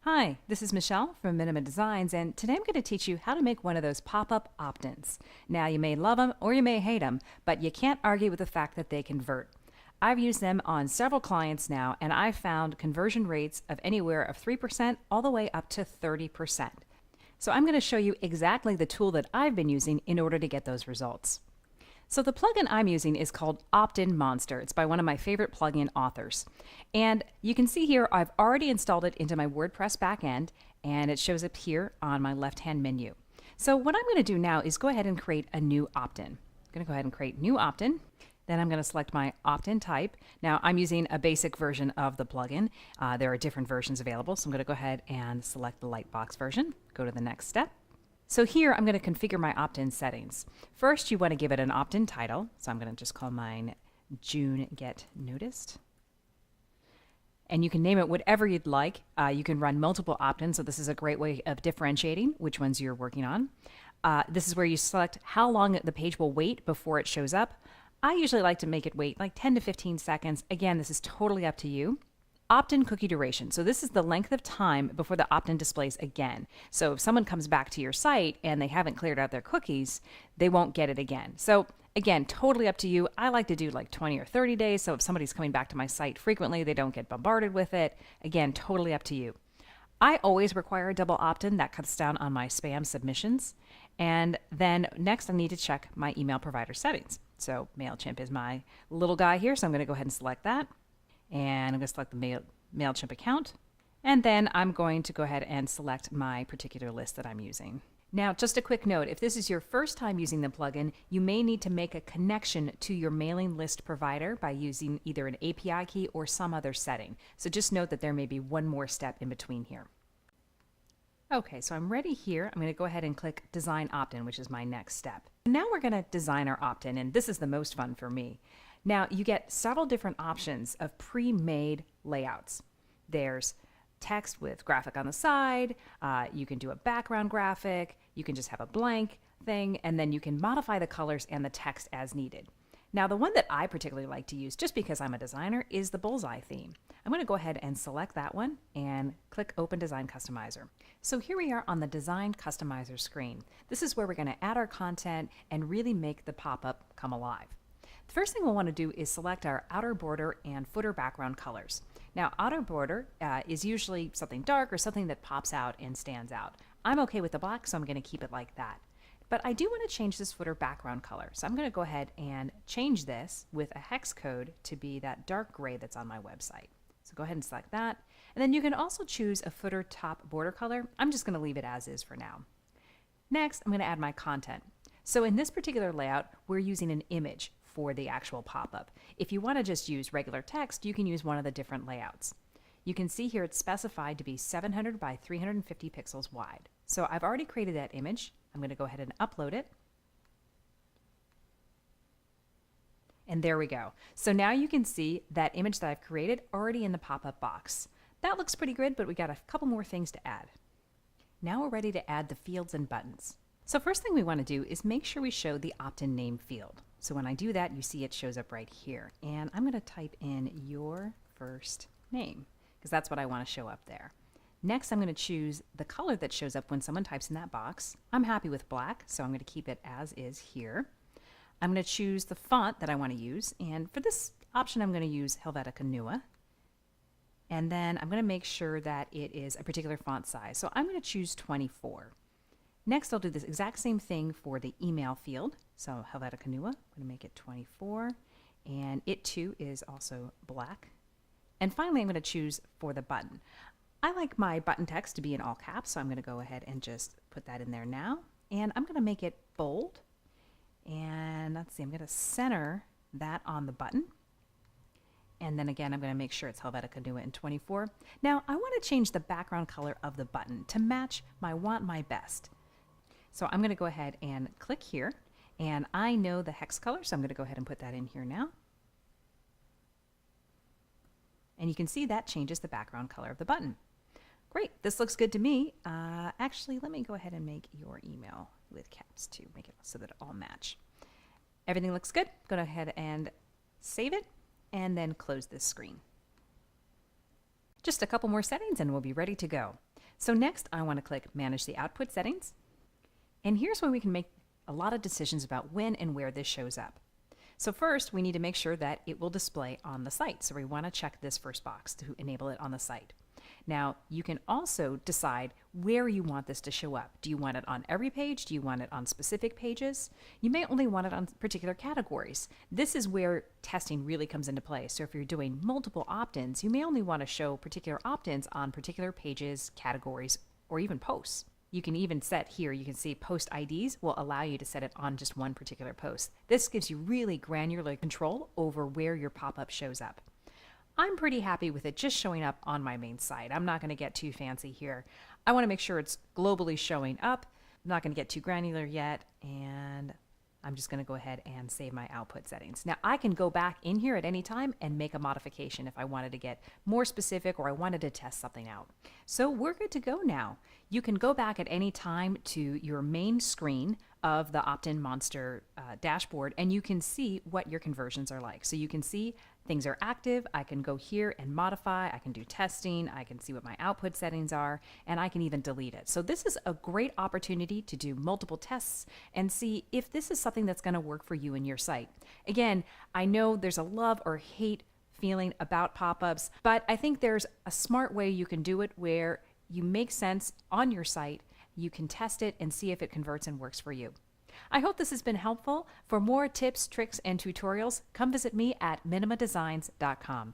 Hi, this is Michelle from Minima Designs, and today I'm going to teach you how to make one of those pop-up opt-ins. Now, you may love them or you may hate them, but you can't argue with the fact that they convert. I've used them on several clients now, and I've found conversion rates of anywhere of 3% all the way up to 30%. So I'm going to show you exactly the tool that I've been using in order to get those results. So the plugin I'm using is called Optin Monster. It's by one of my favorite plugin authors. And you can see here I've already installed it into my WordPress backend, and it shows up here on my left-hand menu. So what I'm going to do now is go ahead and create a new opt-in. I'm going to go ahead and create new opt-in. Then I'm going to select my opt-in type. Now I'm using a basic version of the plugin. There are different versions available, so I'm going to go ahead and select the Lightbox version. Go to the next step. So here I'm going to configure my opt-in settings. First, you want to give it an opt-in title. So I'm going to just call mine June Get Noticed. And you can name it whatever you'd like. You can run multiple opt-ins, so this is a great way of differentiating which ones you're working on. This is where you select how long the page will wait before it shows up. I usually like to make it wait like 10 to 15 seconds. Again, this is totally up to you. Opt-in cookie duration. So this is the length of time before the opt-in displays again. So if someone comes back to your site and they haven't cleared out their cookies, they won't get it again. So again, totally up to you. I like to do like 20 or 30 days. So if somebody's coming back to my site frequently, they don't get bombarded with it. Again, totally up to you. I always require a double opt-in. That cuts down on my spam submissions. And then next I need to check my email provider settings. So MailChimp is my little guy here. So I'm going to go ahead and select that. And I'm going to select the MailChimp account. And then I'm going to go ahead and select my particular list that I'm using. Now, just a quick note, if this is your first time using the plugin, you may need to make a connection to your mailing list provider by using either an API key or some other setting. So just note that there may be one more step in between here. Okay, so I'm ready here. I'm going to go ahead and click Design Opt-in, which is my next step. Now we're going to design our opt-in, and this is the most fun for me. Now, you get several different options of pre-made layouts. There's text with graphic on the side, you can do a background graphic, you can just have a blank thing, and then you can modify the colors and the text as needed. Now, the one that I particularly like to use, just because I'm a designer, is the bullseye theme. I'm going to go ahead and select that one and click Open Design Customizer. So here we are on the Design Customizer screen. This is where we're going to add our content and really make the pop-up come alive. The first thing we'll want to do is select our outer border and footer background colors. Now, outer border is usually something dark or something that pops out and stands out. I'm okay with the black, so I'm going to keep it like that. But I do want to change this footer background color. So I'm going to go ahead and change this with a hex code to be that dark gray that's on my website. So go ahead and select that. And then you can also choose a footer top border color. I'm just going to leave it as is for now. Next, I'm going to add my content. So in this particular layout, we're using an image for the actual pop-up. If you want to just use regular text, you can use one of the different layouts. You can see here it's specified to be 700 by 350 pixels wide. So I've already created that image. I'm going to go ahead and upload it. And there we go. So now you can see that image that I've created already in the pop-up box. That looks pretty good, but we got a couple more things to add. Now we're ready to add the fields and buttons. So first thing we want to do is make sure we show the opt-in name field. So when I do that, you see it shows up right here. And I'm going to type in your first name because that's what I want to show up there. Next, I'm going to choose the color that shows up when someone types in that box. I'm happy with black, so I'm going to keep it as is here. I'm going to choose the font that I want to use. And for this option, I'm going to use Helvetica Neue. And then I'm going to make sure that it is a particular font size. So I'm going to choose 24. Next, I'll do this exact same thing for the email field. So Helvetica Neue, I'm going to make it 24, and it too is also black. And finally, I'm going to choose for the button. I like my button text to be in all caps, so I'm going to go ahead and just put that in there now. And I'm going to make it bold. And let's see, I'm going to center that on the button. And then again, I'm going to make sure it's Helvetica Neue in 24. Now, I want to change the background color of the button to match my Want My Best. So I'm going to go ahead and click here, and I know the hex color, so I'm going to go ahead and put that in here now. And you can see that changes the background color of the button. Great, this looks good to me. Actually, let me go ahead and make your email with caps to make it so that it all match. Everything looks good. Go ahead and save it, and then close this screen. Just a couple more settings and we'll be ready to go. So next, I want to click Manage the Output Settings. And here's where we can make a lot of decisions about when and where this shows up. So first, we need to make sure that it will display on the site. So we want to check this first box to enable it on the site. Now, you can also decide where you want this to show up. Do you want it on every page? Do you want it on specific pages? You may only want it on particular categories. This is where testing really comes into play. So if you're doing multiple opt-ins, you may only want to show particular opt-ins on particular pages, categories, or even posts. You can even set here, you can see post IDs will allow you to set it on just one particular post. This gives you really granular control over where your pop-up shows up. I'm pretty happy with it just showing up on my main site. I'm not going to get too fancy here. I want to make sure it's globally showing up. I'm not going to get too granular yet, and I'm just going to go ahead and save my output settings. Now I can go back in here at any time and make a modification if I wanted to get more specific or I wanted to test something out. So we're good to go now. You can go back at any time to your main screen of the Opt-in Monster dashboard, and you can see what your conversions are like. So you can see things are active. I can go here and modify. I can do testing. I can see what my output settings are, and I can even delete it. So this is a great opportunity to do multiple tests and see if this is something that's going to work for you and your site. Again, I know there's a love or hate feeling about pop-ups, but I think there's a smart way you can do it where you make sense on your site, you can test it and see if it converts and works for you. I hope this has been helpful. For more tips, tricks, and tutorials, come visit me at minamadesigns.com.